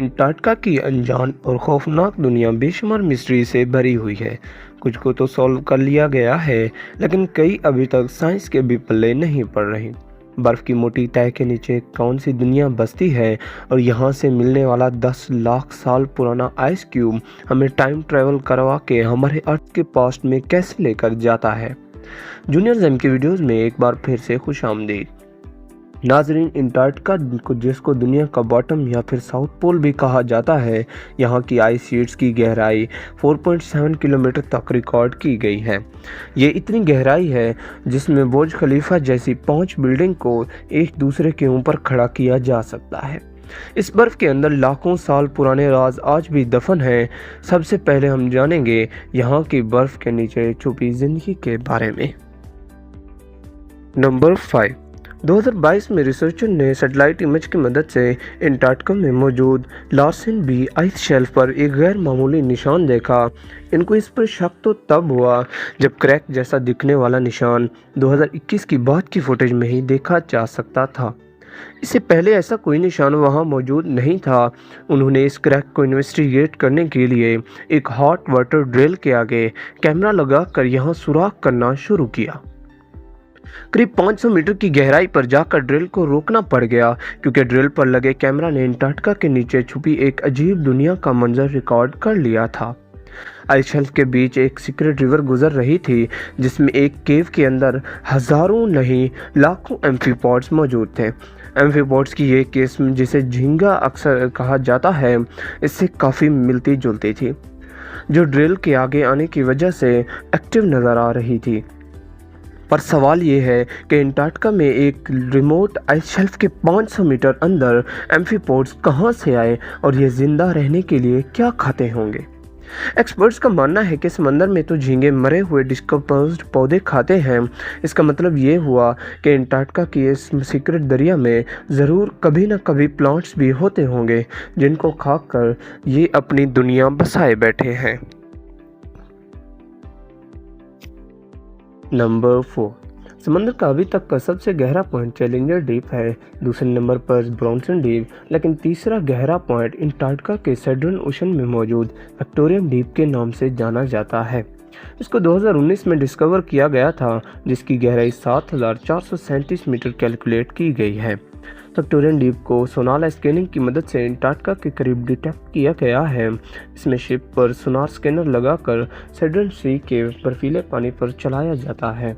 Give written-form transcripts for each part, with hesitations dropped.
Antarctica की अनजान और खौफनाक दुनिया बेशुमार मिस्ट्री से भरी हुई है। कुछ को तो सॉल्व कर लिया गया है, लेकिन कई अभी तक साइंस के भी पल्ले नहीं पड़ रही। बर्फ की मोटी तह के नीचे कौन सी दुनिया बसती है, और यहाँ से मिलने वाला 10 लाख साल पुराना आइस क्यूब हमें टाइम ट्रेवल करवा के हमारे अर्थ के पास्ट में कैसे लेकर जाता है। जूनियर जेम की वीडियोस में एक बार फिर से खुश आमदीद। नाजरीन, अंटार्कटिका को जिसको दुनिया का बॉटम या फिर साउथ पोल भी कहा जाता है, यहाँ की आइस शीट्स की गहराई 4.7 किलोमीटर तक रिकॉर्ड की गई है। ये इतनी गहराई है जिसमें बुर्ज खलीफा जैसी 5 बिल्डिंग को एक दूसरे के ऊपर खड़ा किया जा सकता है। इस बर्फ के अंदर लाखों साल पुराने राज आज भी दफन हैं। सबसे पहले हम जानेंगे यहाँ की बर्फ के नीचे छुपी जिंदगी के बारे में। नंबर 5। 2022 में रिसर्चर ने सैटेलाइट इमेज की मदद से अंटार्कटिका में मौजूद लार्सेन बी आइस शेल्फ पर एक गैर मामूली निशान देखा। इनको इस पर शक तो तब हुआ जब क्रैक जैसा दिखने वाला निशान 2021 की बाद की फुटेज में ही देखा जा सकता था। इससे पहले ऐसा कोई निशान वहां मौजूद नहीं था। उन्होंने इस क्रैक को इन्वेस्टिगेट करने के लिए एक हॉट वाटर ड्रिल के आगे कैमरा लगाकर यहां सुराख करना शुरू किया। करीब 500 मीटर की गहराई पर जाकर ड्रिल को रोकना पड़ गया, क्योंकि ड्रिल पर लगे कैमरा ने अंटार्कटिका के नीचे छुपी एक अजीब दुनिया का मंजर रिकॉर्ड कर लिया था। आइस शेल्फ के बीच एक सीक्रेट रिवर गुजर रही थी, जिसमें एक केव के अंदर हजारों नहीं लाखों एम्फीपॉड्स मौजूद थे। एम्फीपॉड्स की ये किस्म, जिसे झींगा अक्सर कहा जाता है, इससे काफ़ी मिलती जुलती थी, जो ड्रिल के आगे आने की वजह से एक्टिव नज़र आ रही थी। पर सवाल ये है कि अंटार्कटिका में एक रिमोट आइस शेल्फ के 500 मीटर अंदर एम्फीपॉड्स कहाँ से आए और ये जिंदा रहने के लिए क्या खाते होंगे। एक्सपर्ट्स का मानना है कि समंदर में तो झींगे मरे हुए डिस्कम्पोज्ड पौधे खाते हैं। इसका मतलब ये हुआ कि अंटार्कटिका की इस सीक्रेट दरिया में ज़रूर कभी न कभी प्लांट्स भी होते होंगे, जिनको खाकर ये अपनी दुनिया बसाए बैठे हैं। नंबर 4। समंदर का अभी तक का सबसे गहरा पॉइंट चैलेंजर डीप है। दूसरे नंबर पर ब्रॉन्सन डीप, लेकिन तीसरा गहरा पॉइंट अंटार्कटिका के सदर्न ओशन में मौजूद विक्टोरिया डीप के नाम से जाना जाता है। इसको 2019 में डिस्कवर किया गया था, जिसकी गहराई 7437 मीटर कैलकुलेट की गई है। विक्टोरियन डीप को सोनार स्कैनिंग की मदद से अंटार्कटिका के करीब डिटेक्ट किया गया है। इसमें शिप पर सोनार स्कैनर लगाकर सदर्न सी के बर्फीले पानी पर चलाया जाता है।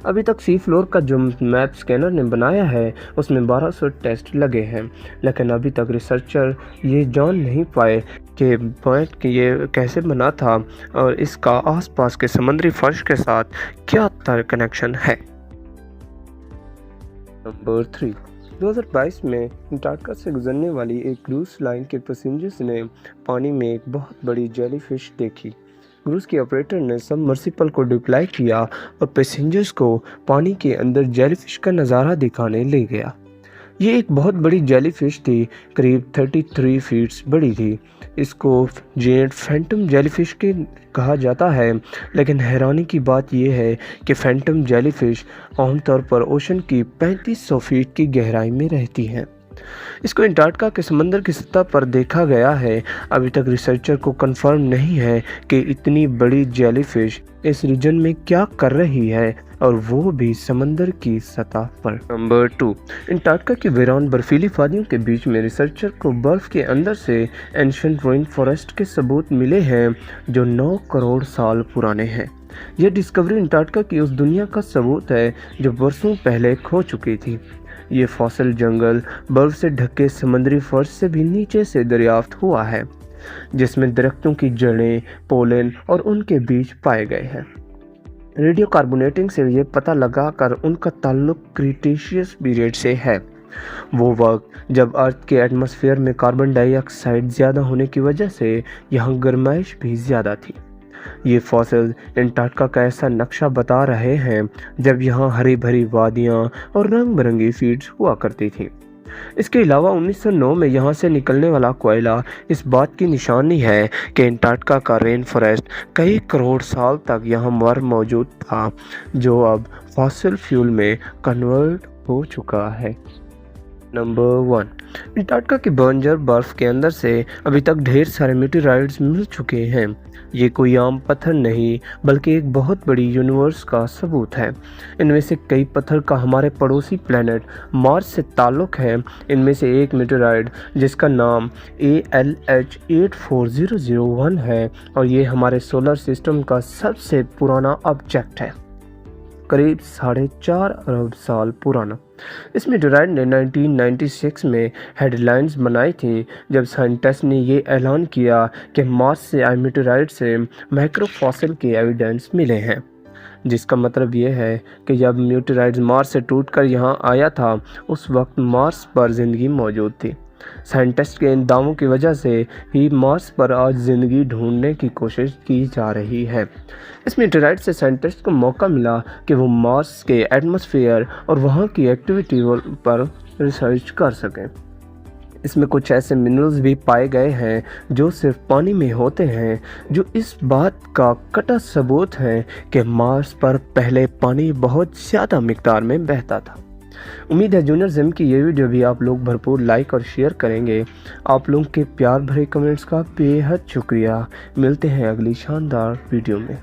अभी तक सी फ्लोर का जो मैप स्कैनर ने बनाया है, उसमें 1200 टेस्ट लगे हैं, लेकिन अभी तक रिसर्चर ये जान नहीं पाए कि पॉइंट ये कैसे बना था और इसका आसपास के समुद्री फर्श के साथ क्या कनेक्शन है। नंबर 3। 2022 में अंटार्कटिका से गुजरने वाली एक क्रूज लाइन के पैसेंजर्स ने पानी में एक बहुत बड़ी जेलीफिश देखी। क्रूज के ऑपरेटर ने सबमर्सिबल को डिप्लॉय किया और पैसेंजर्स को पानी के अंदर जेलीफिश का नज़ारा दिखाने ले गया। ये एक बहुत बड़ी जेलीफिश थी, करीब 33 फीट बड़ी थी। इसको जेंट फैंटम जेलीफिश के कहा जाता है, लेकिन हैरानी की बात यह है कि फैंटम जेलीफिश आमतौर पर ओशन की 3500 फीट की गहराई में रहती हैं। इसको अंटार्कटिका के समंदर की सतह पर देखा गया है। अभी तक रिसर्चर को कंफर्म नहीं है कि इतनी बड़ी जेलीफिश इस रीजन में क्या कर रही है, और वो भी समंदर की सतह पर। नंबर 2। अंटार्कटिका की वीरान बर्फीली वादियों के बीच में रिसर्चर को बर्फ के अंदर से एंशिएंट रेन फॉरेस्ट के सबूत मिले हैं, जो 9 करोड़ साल पुराने हैं। यह डिस्कवरी अंटार्कटिका की उस दुनिया का सबूत है जो बरसों पहले खो चुकी थी। ये फॉसिल जंगल बर्फ से ढके समुद्री फर्श से भी नीचे से दरियाफ्त हुआ है, जिसमें दरख्तों की जड़ें, पोलन और उनके बीज पाए गए हैं। रेडियो कार्बोनेटिंग से ये पता लगा कर उनका ताल्लुक क्रीटेशियस पीरियड से है, वो वक्त जब अर्थ के एटमॉस्फेयर में कार्बन डाइऑक्साइड ज़्यादा होने की वजह से यहाँ गर्माइश भी ज़्यादा थी। ये फॉसिल अंटार्कटिका का ऐसा नक्शा बता रहे हैं जब यहाँ हरी भरी वादियाँ और रंग बिरंगी फील्ड्स हुआ करती थी। इसके अलावा 1909 में यहाँ से निकलने वाला कोयला इस बात की निशानी है कि अंटार्कटिका का रेन फॉरेस्ट कई करोड़ साल तक यहाँ मौजूद था, जो अब फॉसिल फ्यूल में कन्वर्ट हो चुका है। नंबर 1। अंटार्कटिका के बंजर बर्फ के अंदर से अभी तक ढेर सारे मीटेराइट्स मिल चुके हैं। ये कोई आम पत्थर नहीं बल्कि एक बहुत बड़ी यूनिवर्स का सबूत है। इनमें से कई पत्थर का हमारे पड़ोसी प्लैनेट मार्स से ताल्लुक़ है। इनमें से एक मीटेराइट जिसका नाम ALH 84001 है और ये हमारे सोलर सिस्टम का सबसे पुराना ऑब्जेक्ट है, करीब 4.5 अरब साल पुराना। इस मीटेराइट ने 1996 में हेडलाइंस बनाई थी जब साइंटिस्ट ने ये ऐलान किया कि मार्स से आए मीटेराइट से माइक्रोफॉसिल के एविडेंस मिले हैं, जिसका मतलब ये है कि जब मीटेराइट मार्स से टूटकर यहाँ आया था उस वक्त मार्स पर ज़िंदगी मौजूद थी। साइंटिस्ट के इन दावों की वजह से ही मार्स पर आज ज़िंदगी ढूंढने की कोशिश की जा रही है। इस मीटेराइट से साइंटिस्ट को मौका मिला कि वो मार्स के एटमॉस्फेयर और वहाँ की एक्टिविटी पर रिसर्च कर सकें। इसमें कुछ ऐसे मिनरल्स भी पाए गए हैं जो सिर्फ पानी में होते हैं, जो इस बात का कटा सबूत है कि मार्स पर पहले पानी बहुत ज़्यादा मिकदार में बहता था। उम्मीद है जूनियर जिम की ये वीडियो भी आप लोग भरपूर लाइक और शेयर करेंगे। आप लोगों के प्यार भरे कमेंट्स का बेहद शुक्रिया। मिलते हैं अगली शानदार वीडियो में।